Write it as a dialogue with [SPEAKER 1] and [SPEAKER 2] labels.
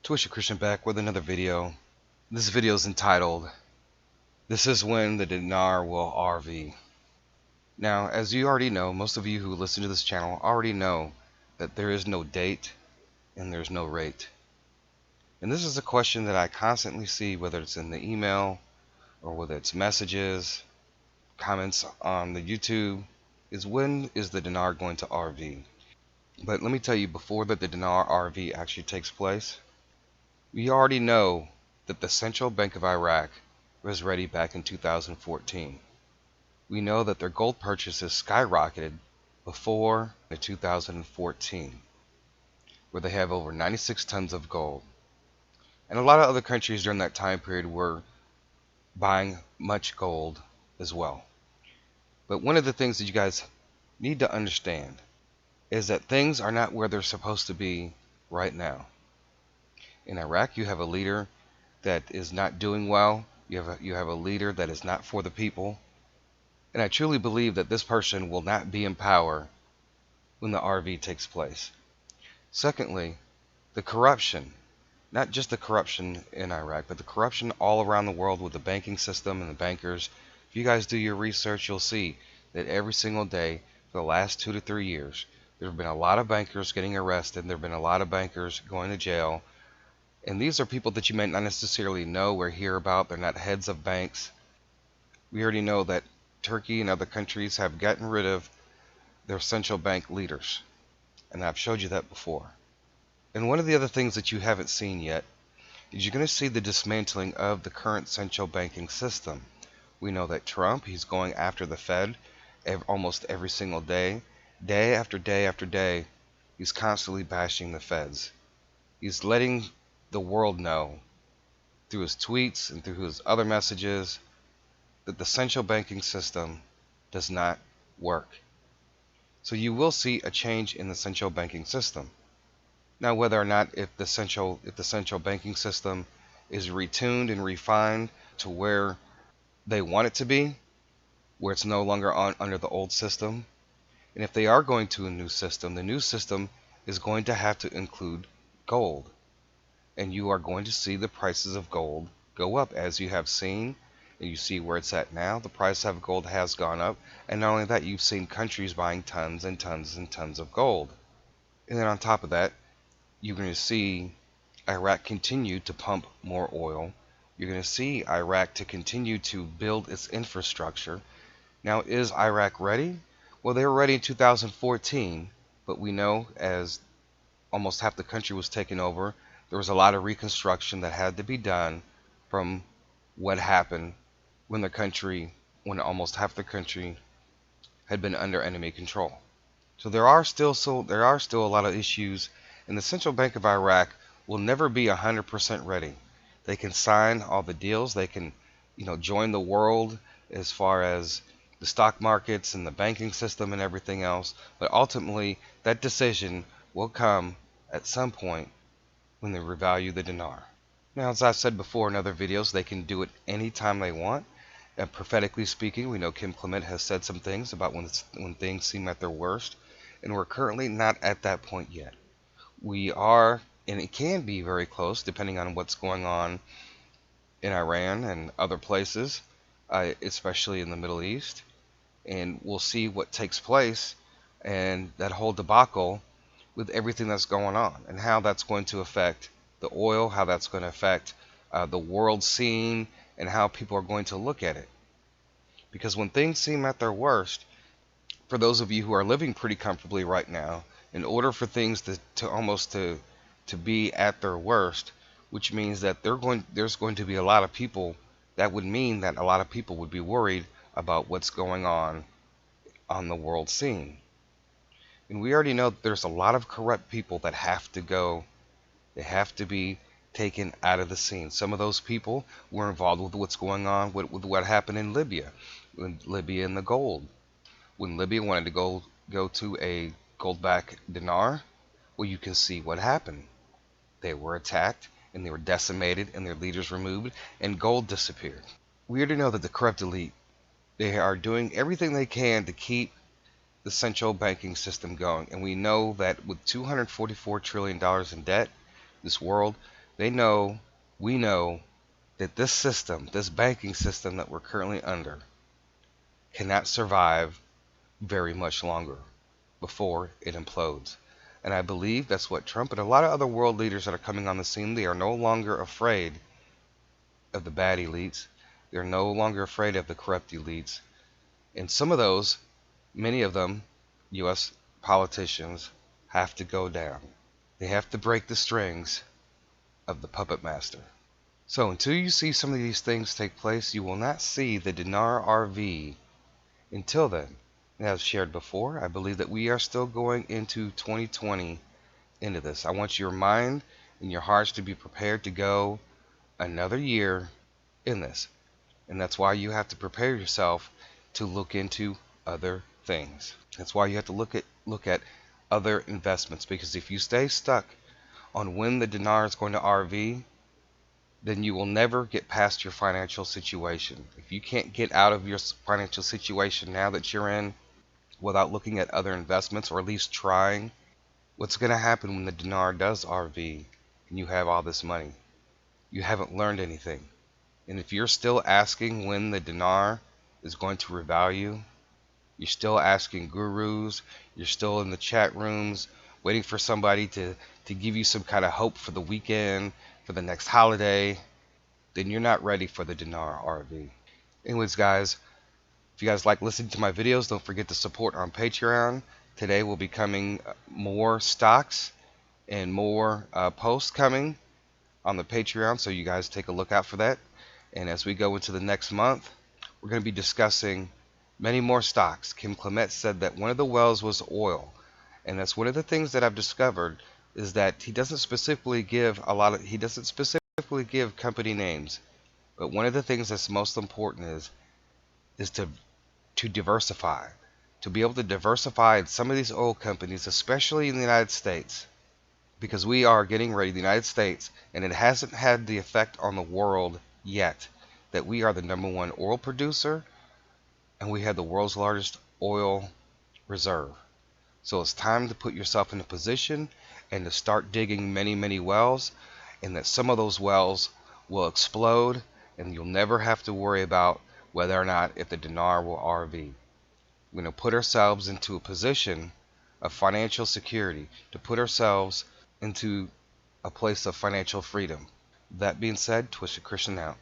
[SPEAKER 1] Twitch Christian back with another video. This video is entitled, "This is when the dinar will RV." Now, as you already know, most of you who listen to this channel already know that there is no date and there's no rate. And this is a question that I constantly see, whether it's in the email or whether it's messages, comments on the YouTube, is when is the dinar going to RV? But let me tell you, before the dinar RV actually takes place, we already know that the Central Bank of Iraq was ready back in 2014. We know that their gold purchases skyrocketed before 2014, where they have over 96 tons of gold. And a lot of other countries during that time period were buying much gold as well. But one of the things that you guys need to understand is that things are not where they're supposed to be right now. In Iraq, you have a leader that is not doing well. You have a leader that is not for the people. And I truly believe that this person will not be in power when the RV takes place. Secondly, the corruption. Not just the corruption in Iraq, but the corruption all around the world with the banking system and the bankers. If you guys do your research, you'll see that every single day for the last 2 to 3 years, there have been a lot of bankers getting arrested. There have been a lot of bankers going to jail. And these are people that you may not necessarily know or hear about. They're not heads of banks. We already know that Turkey and other countries have gotten rid of their central bank leaders. And I've showed you that before. And one of the other things that you haven't seen yet is you're going to see the dismantling of the current central banking system. We know that Trump, he's going after the Fed almost every single day. Day after day after day, he's constantly bashing the Feds. He's letting the world know through his tweets and through his other messages that the central banking system does not work. So you will see a change in the central banking system. Now, whether or not if the central banking system is retuned and refined to where they want it to be, where it's no longer under the old system, and if they are going to a new system, the new system is going to have to include gold. And you are going to see the prices of gold go up, as you have seen, and you see where it's at now. The price of gold has gone up, and not only that, you've seen countries buying tons and tons and tons of gold. And then on top of that, you're going to see Iraq continue to pump more oil. You're going to see Iraq to continue to build its infrastructure. Now, is Iraq ready? Well, they were ready in 2014, but we know as almost half the country was taken over, there was a lot of reconstruction that had to be done from what happened when almost half the country had been under enemy control. So there are still a lot of issues, and the Central Bank of Iraq will never be 100% ready. They can sign all the deals, they can, join the world as far as the stock markets and the banking system and everything else, but ultimately that decision will come at some point when they revalue the dinar. Now, as I've said before in other videos, they can do it anytime they want. And prophetically speaking, we know Kim Clement has said some things about when things seem at their worst, and we're currently not at that point yet. We are, and it can be very close depending on what's going on in Iran and other places, especially in the Middle East. And we'll see what takes place and that whole debacle with everything that's going on and how that's going to affect the oil, how that's going to affect the world scene, and how people are going to look at it. Because when things seem at their worst, for those of you who are living pretty comfortably right now, in order for things to be at their worst, which means that there's going to be a lot of people, that would mean that a lot of people would be worried about what's going on the world scene. And we already know that there's a lot of corrupt people that have to go. They have to be taken out of the scene. Some of those people were involved with what's going on with what happened in Libya, and the gold. When Libya wanted to go to a gold-backed dinar, well, you can see what happened. They were attacked, and they were decimated, and their leaders removed, and gold disappeared. We already know that the corrupt elite, they are doing everything they can to keep the central banking system going. And we know that with $244 trillion in debt, this world, They know, we know, that this system, this banking system that we're currently under, cannot survive very much longer before it implodes. And I believe that's what Trump and a lot of other world leaders that are coming on the scene, they are no longer afraid of the bad elites. They're no longer afraid of the corrupt elites. And some of those, many of them, U.S. politicians, have to go down. They have to break the strings of the puppet master. So until you see some of these things take place, you will not see the Dinar RV until then. And as shared before, I believe that we are still going into 2020 into this. I want your mind and your hearts to be prepared to go another year in this. And that's why you have to prepare yourself to look into other things. That's why you have to look at other investments, because if you stay stuck on when the dinar is going to RV, then you will never get past your financial situation. If you can't get out of your financial situation now that you're in without looking at other investments, or at least trying, what's going to happen when the dinar does RV and you have all this money? You haven't learned anything. And if you're still asking when the dinar is going to revalue, you're still asking gurus, you're still in the chat rooms waiting for somebody to give you some kind of hope for the weekend, for the next holiday, then you're not ready for the dinar RV. Anyways, guys, if you guys like listening to my videos, don't forget to support on Patreon. Today will be coming more stocks and more posts coming on the Patreon, so you guys take a look out for that. And as we go into the next month, we're going to be discussing many more stocks. Kim Clement said that one of the wells was oil, and that's one of the things that I've discovered, is that he doesn't specifically give company names, but one of the things that's most important is to diversify, to be able to diversify in some of these oil companies, especially in the United States, because we are getting ready, the United States, and it hasn't had the effect on the world yet, that we are the #1 oil producer, and we have the world's largest oil reserve. So it's time to put yourself in a position and to start digging many, many wells, and that some of those wells will explode, and you'll never have to worry about whether or not if the dinar will RV. We're going to put ourselves into a position of financial security, to put ourselves into a place of financial freedom. That being said, Twisted Christian out.